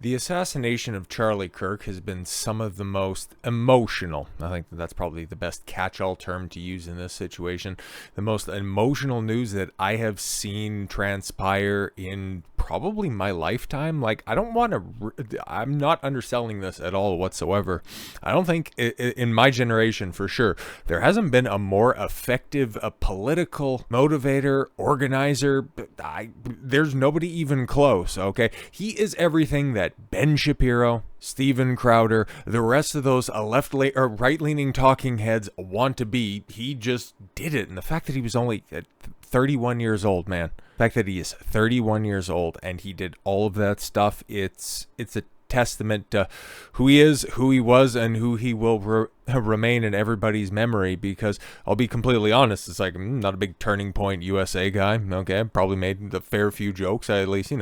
The assassination of Charlie Kirk has been some of the most emotional. I think that's probably the best catch-all term to use in this situation. The most emotional news that I have seen transpire in probably my lifetime. Like, I don't want to, I'm not underselling this at all whatsoever. I don't think in my generation, for sure, there hasn't been a more effective political motivator, organizer. There's nobody even close, okay? He is everything that Ben Shapiro, Steven Crowder, the rest of those right-leaning talking heads want to be. He just did it. And the fact that he was only 31 years old, man. The fact that he is 31 years old and he did all of that stuff, it's a testament to who he is, who he was, and who he will remain in everybody's memory. Because I'll be completely honest, it's like, not a big Turning Point USA guy. Okay, probably made a fair few jokes. I at least,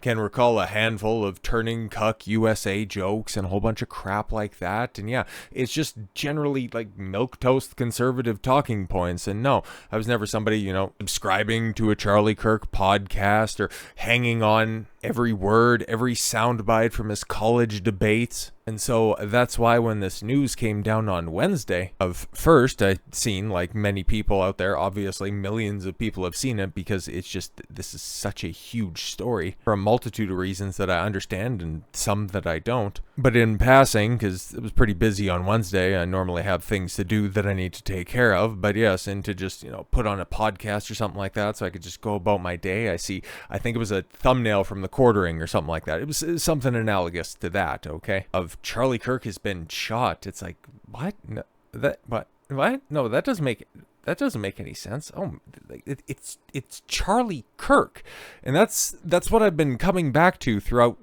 can recall a handful of Turning Cuck USA jokes and a whole bunch of crap like that. And yeah, it's just generally like milquetoast conservative talking points. And no, I was never somebody, subscribing to a Charlie Kirk podcast or hanging on every word, every soundbite from his college debates. And so that's why when this news came down on Wednesday, first I'd seen, like many people out there, obviously millions of people have seen it, because this is such a huge story for a multitude of reasons that I understand and some that I don't. But in passing, because it was pretty busy on Wednesday, I normally have things to do that I need to take care of. But yes, and to just, put on a podcast or something like that so I could just go about my day. I think it was a thumbnail from The Quartering or something like that. It was something analogous to that, okay? Of Charlie Kirk has been shot. It's like, what? No, what? No, that doesn't make any sense. Oh, it's Charlie Kirk, and that's what I've been coming back to throughout,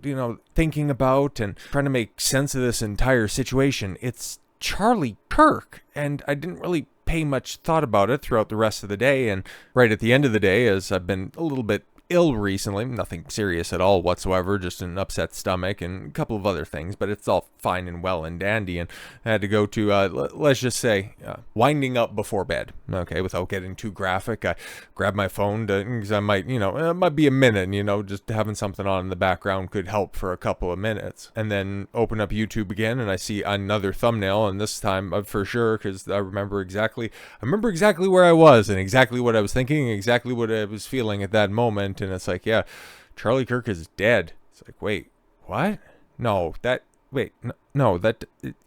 thinking about and trying to make sense of this entire situation. It's Charlie Kirk, and I didn't really pay much thought about it throughout the rest of the day. And right at the end of the day, as I've been a little bit ill recently, nothing serious at all whatsoever, just an upset stomach and a couple of other things, but it's all fine and well and dandy. And I had to go to, let's just say, winding up before bed. Okay, without getting too graphic, I grabbed my phone because I might, it might be a minute, just having something on in the background could help for a couple of minutes. And then open up YouTube again, and I see another thumbnail, and this time for sure, because I remember exactly where I was and exactly what I was thinking, exactly what I was feeling at that moment. And it's like, yeah, Charlie Kirk is dead. It's like, wait, what?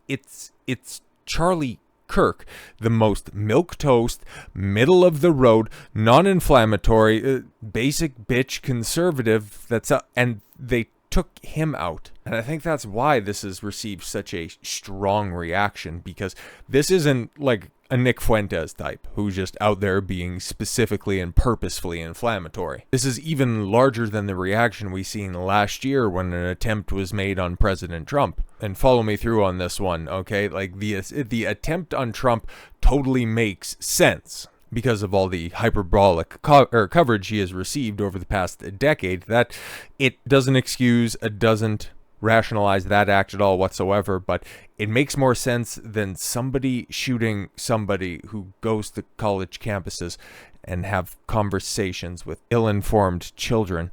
It's Charlie Kirk, the most milquetoast, middle of the road, non-inflammatory, basic bitch conservative and they took him out. And I think that's why this has received such a strong reaction, because this isn't like a Nick Fuentes type who's just out there being specifically and purposefully inflammatory. This is even larger than the reaction we seen last year when an attempt was made on President Trump. And follow me through on this one, okay? Like the attempt on Trump totally makes sense because of all the hyperbolic coverage he has received over the past decade. That it doesn't excuse, it doesn't rationalize that act at all whatsoever, but it makes more sense than somebody shooting somebody who goes to college campuses and have conversations with ill-informed children.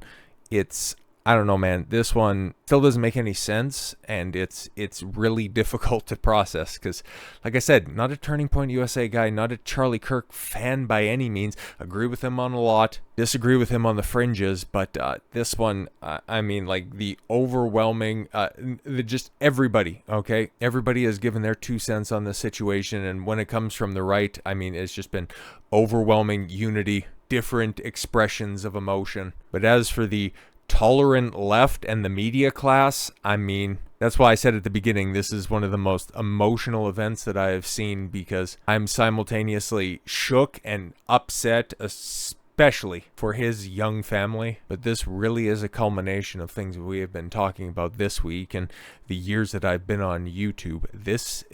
I don't know, man. This one still doesn't make any sense, and it's really difficult to process because, like I said, not a Turning Point USA guy, not a Charlie Kirk fan by any means. Agree with him on a lot, disagree with him on the fringes, but this one, I mean, like the overwhelming, just everybody, okay? Everybody has given their 2 cents on the situation, and when it comes from the right, I mean, it's just been overwhelming unity, different expressions of emotion. But as for the tolerant left and the media class, I mean, that's why I said at the beginning, this is one of the most emotional events that I have seen, because I'm simultaneously shook and upset, especially for his young family. But this really is a culmination of things we have been talking about this week and the years that I've been on YouTube.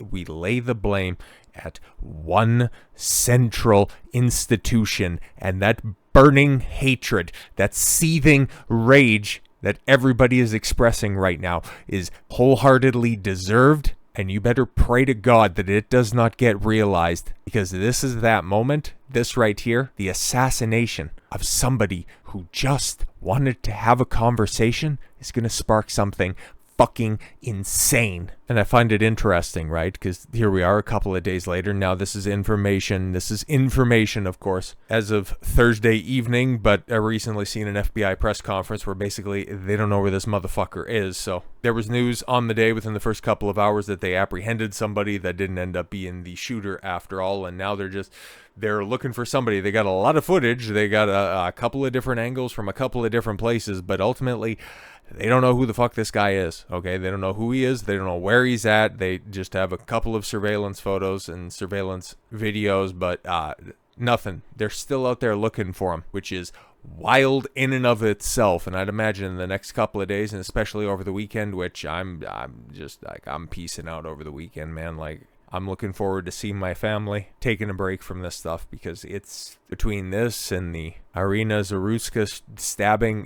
We lay the blame at one central institution, and that burning hatred, that seething rage that everybody is expressing right now is wholeheartedly deserved, and you better pray to God that it does not get realized, because this is that moment, this right here, the assassination of somebody who just wanted to have a conversation is going to spark something fucking insane. And I find it interesting, right? Because here we are a couple of days later. Now this is information. This is information, of course, as of Thursday evening. But I recently seen an FBI press conference where basically they don't know where this motherfucker is. So there was news on the day within the first couple of hours that they apprehended somebody that didn't end up being the shooter after all. And now they're looking for somebody. They got a lot of footage. They got a couple of different angles from a couple of different places. But ultimately, they don't know who the fuck this guy is, okay? They don't know who he is. They don't know where he's at. They just have a couple of surveillance photos and surveillance videos, but nothing. They're still out there looking for him, which is wild in and of itself. And I'd imagine in the next couple of days, and especially over the weekend, which I'm just like, I'm peacing out over the weekend, man. Like, I'm looking forward to seeing my family, taking a break from this stuff, because it's between this and the Irina Zaruska stabbing,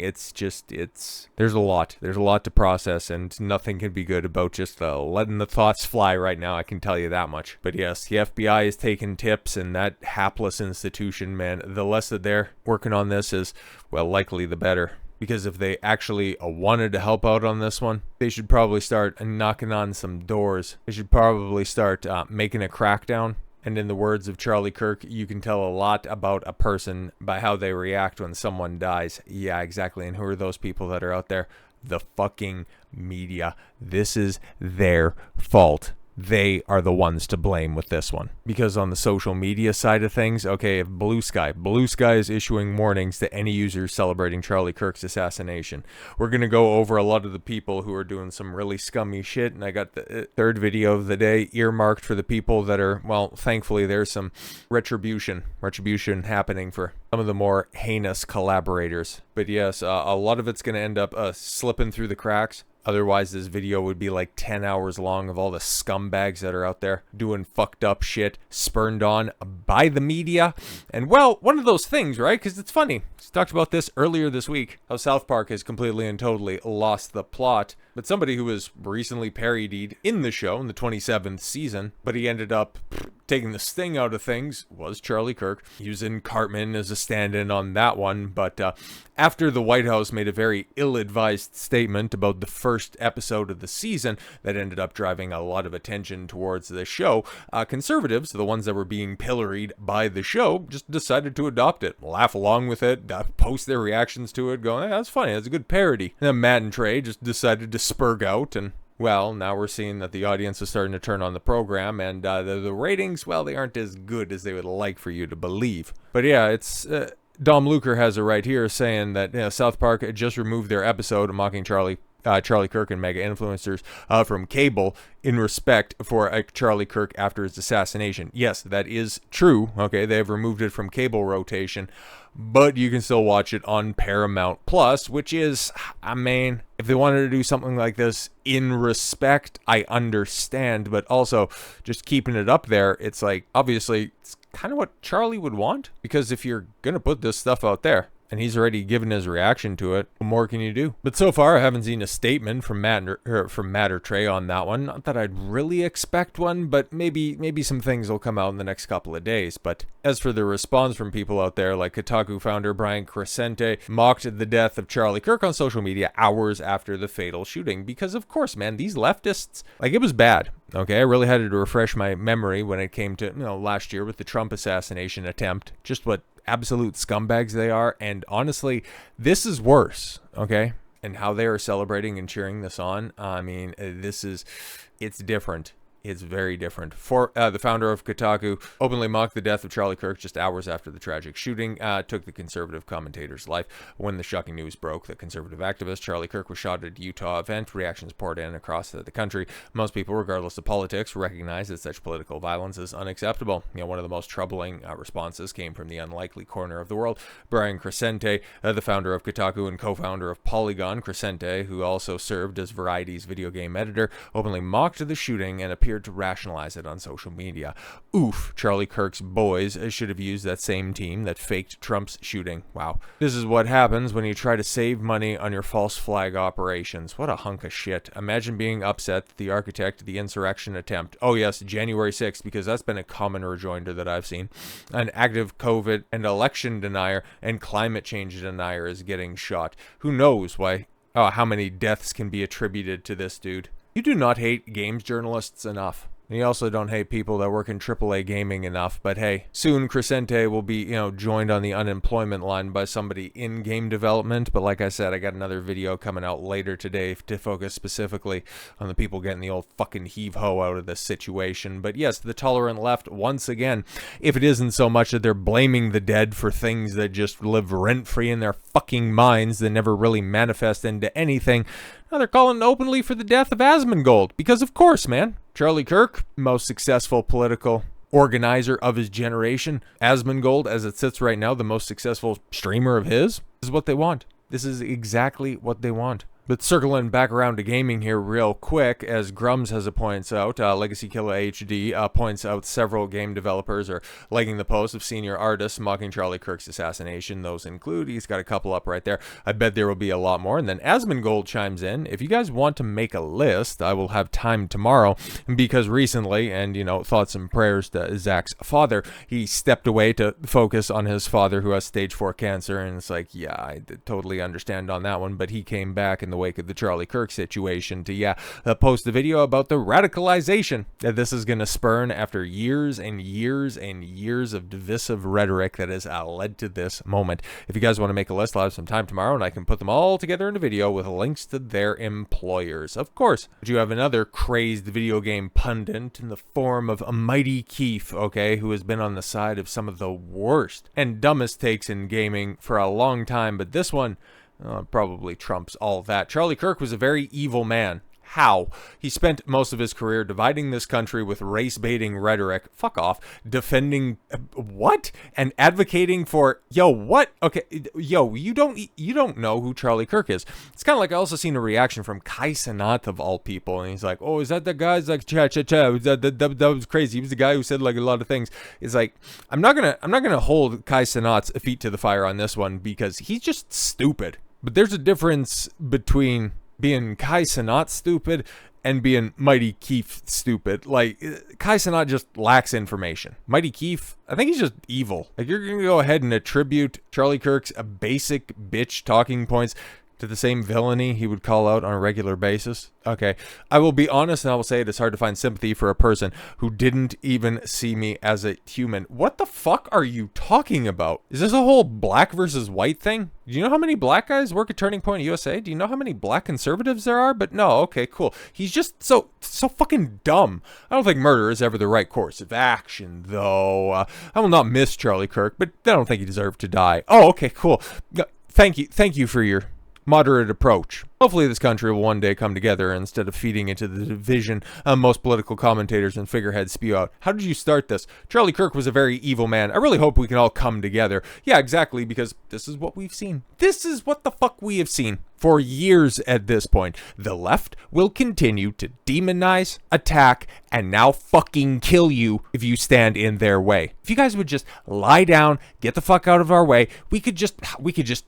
there's a lot to process, and nothing can be good about just letting the thoughts fly right now. I can tell you that much. But yes, the FBI is taking tips, and that hapless institution, man, the less that they're working on this is, well, likely the better. Because if they actually wanted to help out on this one, they should probably start knocking on some doors. They should probably start making a crackdown. And in the words of Charlie Kirk, you can tell a lot about a person by how they react when someone dies. Yeah, exactly. And who are those people that are out there? The fucking media. This is their fault. They are the ones to blame with this one. Because on the social media side of things, okay, if Blue Sky is issuing warnings to any users celebrating Charlie Kirk's assassination. We're going to go over a lot of the people who are doing some really scummy shit, and I got the third video of the day earmarked for the people that are, well, thankfully there's some retribution happening for some of the more heinous collaborators. But yes, a lot of it's going to end up slipping through the cracks. Otherwise, this video would be like 10 hours long of all the scumbags that are out there doing fucked up shit, spurned on by the media. And well, one of those things, right? Because it's funny. We talked about this earlier this week, how South Park has completely and totally lost the plot. But somebody who was recently parodied in the show in the 27th season, but he ended up taking the sting out of things, was Charlie Kirk, using Cartman as a stand-in on that one. But after the White House made a very ill-advised statement about the first episode of the season that ended up driving a lot of attention towards the show, conservatives, the ones that were being pilloried by the show, just decided to adopt it, laugh along with it, post their reactions to it, going, hey, that's funny, that's a good parody. And then Matt and Trey just decided to spurg out, and well, now we're seeing that the audience is starting to turn on the program, and the ratings, well, they aren't as good as they would like for you to believe. But yeah, it's Dom Luker has it right here saying that South Park had just removed their episode mocking Charlie Kirk and mega influencers from cable in respect for Charlie Kirk after his assassination. Yes, that is true. Okay, they have removed it from cable rotation, but you can still watch it on Paramount Plus, which is, I mean, if they wanted to do something like this in respect, I understand, but also just keeping it up there, it's like, obviously, it's kind of what Charlie would want, because if you're gonna put this stuff out there, and he's already given his reaction to it, what more can you do? But so far, I haven't seen a statement from Matt or Trey on that one. Not that I'd really expect one, but maybe some things will come out in the next couple of days. But as for the response from people out there, like Kotaku founder Brian Crescente mocked the death of Charlie Kirk on social media hours after the fatal shooting. Because, of course, man, these leftists, like, it was bad. Okay, I really had to refresh my memory when it came to, last year with the Trump assassination attempt. Just what absolute scumbags they are, and honestly, this is worse, okay? And how they are celebrating and cheering this on, I mean, it's different. It's very different. For the founder of Kotaku openly mocked the death of Charlie Kirk just hours after the tragic shooting took the conservative commentator's life. When the shocking news broke that conservative activist Charlie Kirk was shot at a Utah event, reactions poured in across the country. Most people, regardless of politics, recognize that such political violence is unacceptable. One of the most troubling responses came from the unlikely corner of the world. Brian Crescente, the founder of Kotaku and co-founder of Polygon, Crescente, who also served as Variety's video game editor, openly mocked the shooting and appeared to rationalize it on social media. Oof, Charlie Kirk's boys should have used that same team that faked Trump's shooting. Wow. This is what happens when you try to save money on your false flag operations. What a hunk of shit. Imagine being upset that the architect of the insurrection attempt, oh yes, January 6th, because that's been a common rejoinder that I've seen, an active COVID and election denier and climate change denier is getting shot. Who knows why how many deaths can be attributed to this dude. You do not hate games journalists enough. And you also don't hate people that work in AAA gaming enough, but hey, soon Crescente will be, joined on the unemployment line by somebody in game development. But like I said, I got another video coming out later today to focus specifically on the people getting the old fucking heave-ho out of this situation. But yes, the tolerant left, once again, if it isn't so much that they're blaming the dead for things that just live rent-free in their fucking minds that never really manifest into anything, now they're calling openly for the death of Asmongold. Because of course, man. Charlie Kirk, most successful political organizer of his generation. Asmongold, as it sits right now, the most successful streamer of his. This is what they want. This is exactly what they want. But circling back around to gaming here real quick, as Grums has points out, Legacy Killer HD points out several game developers are liking the post of senior artists mocking Charlie Kirk's assassination. Those include, he's got a couple up right there. I bet there will be a lot more. And then Asmongold chimes in, if you guys want to make a list, I will have time tomorrow, because recently, and thoughts and prayers to Zach's father, he stepped away to focus on his father who has stage 4 cancer. And it's like, yeah, I totally understand on that one, but he came back in the wake of the Charlie Kirk situation to post a video about the radicalization that this is going to spurn after years and years and years of divisive rhetoric that has led to this moment. If you guys want to make a list, I'll have some time tomorrow and I can put them all together in a video with links to their employers. Of course, but you have another crazed video game pundit in the form of a Mighty Keith, okay, who has been on the side of some of the worst and dumbest takes in gaming for a long time, but this one probably trumps all that. Charlie Kirk was a very evil man. How? He spent most of his career dividing this country with race-baiting rhetoric. Fuck off. Defending what? And advocating for what? Okay, you don't know who Charlie Kirk is. It's kind of like I also seen a reaction from Kai Cenat of all people, and he's like, "Oh, is that the guy?" He's like, that was crazy. He was the guy who said like a lot of things. It's like I'm not gonna hold Kai Cenat's feet to the fire on this one because he's just stupid. But there's a difference between being Kai Cenat stupid and being Mighty Keith stupid. Like, Kai Cenat just lacks information. Mighty Keith, I think he's just evil. Like, you're going to go ahead and attribute Charlie Kirk's basic bitch talking points to the same villainy he would call out on a regular basis. Okay, I will be honest and I will say it is hard to find sympathy for a person who didn't even see me as a human. What the fuck are you talking about? Is this a whole black versus white thing? Do you know how many black guys work at Turning Point USA? Do you know how many black conservatives there are? But no, okay, cool. He's just so fucking dumb. I don't think murder is ever the right course of action, though. I will not miss Charlie Kirk, but I don't think he deserved to die. Oh, okay, cool. Thank you for your moderate approach. Hopefully this country will one day come together instead of feeding into the division most political commentators and figureheads spew out. How did you start this? Charlie Kirk was a very evil man. I really hope we can all come together. Yeah, exactly, because this is what we've seen. This is what the fuck we have seen for years at this point. The left will continue to demonize, attack, and now fucking kill you if you stand in their way. If you guys would just lie down, get the fuck out of our way, we could just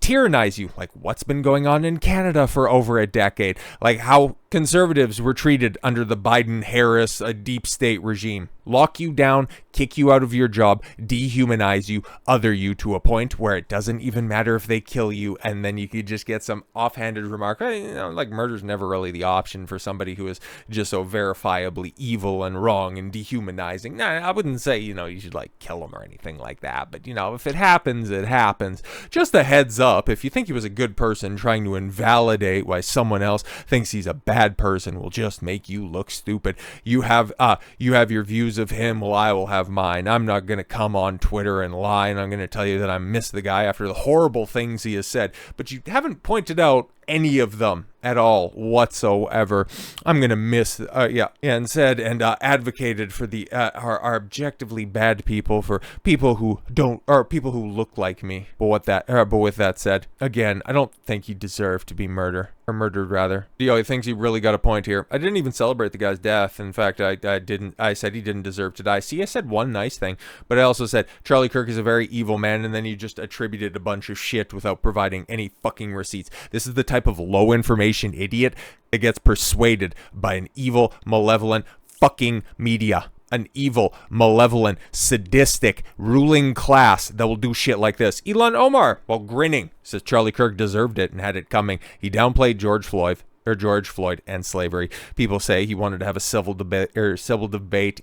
tyrannize you, like what's been going on in Canada for over a decade, like how conservatives were treated under the Biden-Harris deep state regime. Lock you down, kick you out of your job, dehumanize you, other you to a point where it doesn't even matter if they kill you, and then you could just get some offhanded remark, like murder's never really the option for somebody who is just so verifiably evil and wrong and dehumanizing. Nah, I wouldn't say, you should like kill them or anything like that, but if it happens, it happens. Just a heads up, if you think he was a good person trying to invalidate why someone else thinks he's a bad person will just make you look stupid. You have your views of him, well, I will have mine. I'm not going to come on Twitter and lie, and I'm going to tell you that I miss the guy after the horrible things he has said, but you haven't pointed out any of them at all whatsoever. I'm gonna miss and said and advocated for the our objectively bad people, for people who don't, or people who look like me. But with that said, again, I don't think he deserved to be murdered rather. He thinks he really got a point here. I didn't even celebrate the guy's death. In fact, I didn't. I said he didn't deserve to die. See, I said one nice thing, but I also said Charlie Kirk is a very evil man, and then you just attributed a bunch of shit without providing any fucking receipts. This is the type of low information idiot that gets persuaded by an evil, malevolent fucking media. an evil, malevolent, sadistic, ruling class that will do shit like this. Elon Omar, while grinning, says Charlie Kirk deserved it and had it coming. He downplayed George Floyd and slavery. People say he wanted to have a civil debate.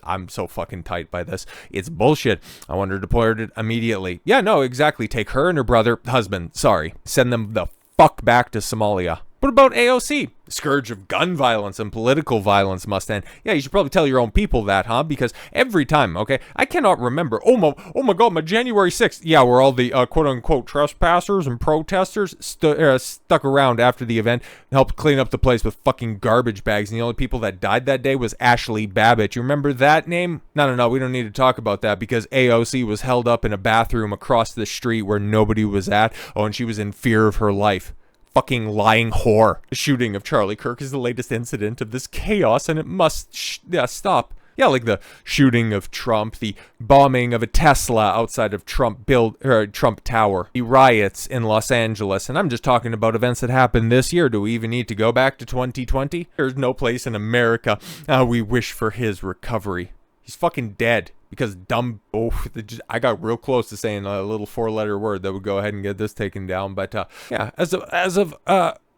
I'm so fucking tight by this. It's bullshit. I want her deported immediately. Yeah, no, exactly. Take her and her husband. Send them the fuck back to Somalia. What about AOC? The scourge of gun violence and political violence must end. Yeah, you should probably tell your own people that, huh? Because every time, okay, I cannot remember. Oh my God, my January 6th. Yeah, where all the quote-unquote trespassers and protesters stuck around after the event and helped clean up the place with fucking garbage bags. And the only people that died that day was Ashley Babbitt. You remember that name? No, we don't need to talk about that because AOC was held up in a bathroom across the street where nobody was at. Oh, and she was in fear of her life. Fucking lying whore. The shooting of Charlie Kirk is the latest incident of this chaos, and it must stop. Yeah, like the shooting of Trump, the bombing of a Tesla outside of Trump Tower, the riots in Los Angeles, and I'm just talking about events that happened this year. Do we even need to go back to 2020? There's no place in America we wish for his recovery. He's fucking dead. Because I got real close to saying a little 4-letter word that would go ahead and get this taken down. But yeah, as of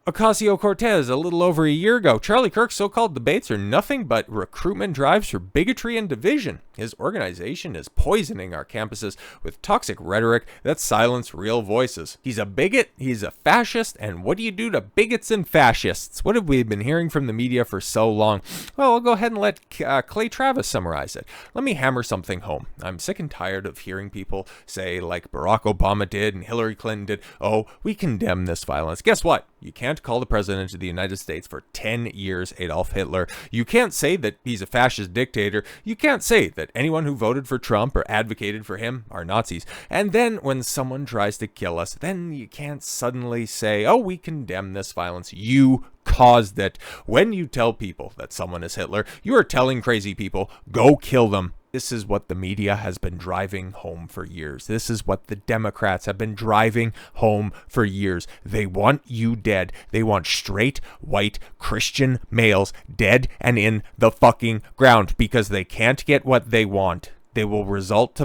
Ocasio-Cortez a little over a year ago, Charlie Kirk's so-called debates are nothing but recruitment drives for bigotry and division. His organization is poisoning our campuses with toxic rhetoric that silence real voices. He's a bigot, he's a fascist, and what do you do to bigots and fascists? What have we been hearing from the media for so long? Well, I'll go ahead and let Clay Travis summarize it. Let me hammer something home. I'm sick and tired of hearing people say, like Barack Obama did and Hillary Clinton did, oh, we condemn this violence. Guess what? You can't call the president of the United States for 10 years Adolf Hitler. You can't say that he's a fascist dictator. You can't say that anyone who voted for Trump or advocated for him are Nazis. And then when someone tries to kill us, then you can't suddenly say, oh, we condemn this violence. You caused it. When you tell people that someone is Hitler, you are telling crazy people, go kill them. This is what the media has been driving home for years. This is what the Democrats have been driving home for years. They want you dead. They want straight, white, Christian males dead and in the fucking ground because they can't get what they want. They will resort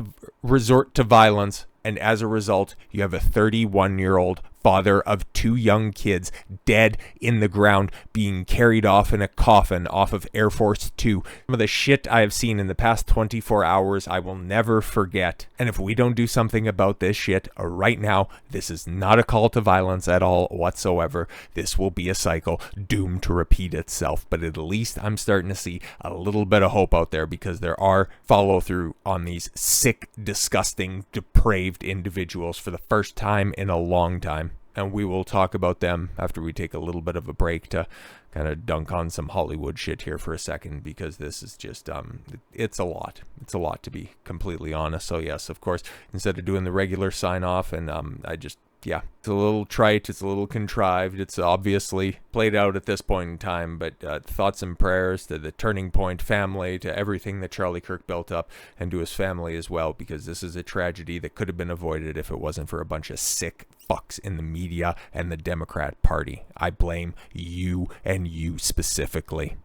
to violence, and as a result, you have a 31-year-old father of 2 young kids dead in the ground being carried off in a coffin off of Air Force 2. Some of the shit I have seen in the past 24 hours I will never forget. And if we don't do something about this shit right now, this is not a call to violence at all whatsoever. This will be a cycle doomed to repeat itself. But at least I'm starting to see a little bit of hope out there because there are follow through on these sick, disgusting, depraved individuals for the first time in a long time. And we will talk about them after we take a little bit of a break to kind of dunk on some Hollywood shit here for a second, because this is just, it's a lot. It's a lot, to be completely honest. So yes, of course, instead of doing the regular sign off, and yeah, it's a little trite, it's a little contrived, it's obviously played out at this point in time, but thoughts and prayers to the Turning Point family, to everything that Charlie Kirk built up, and to his family as well, because this is a tragedy that could have been avoided if it wasn't for a bunch of sick fucks in the media and the Democrat Party. I blame you, and you specifically.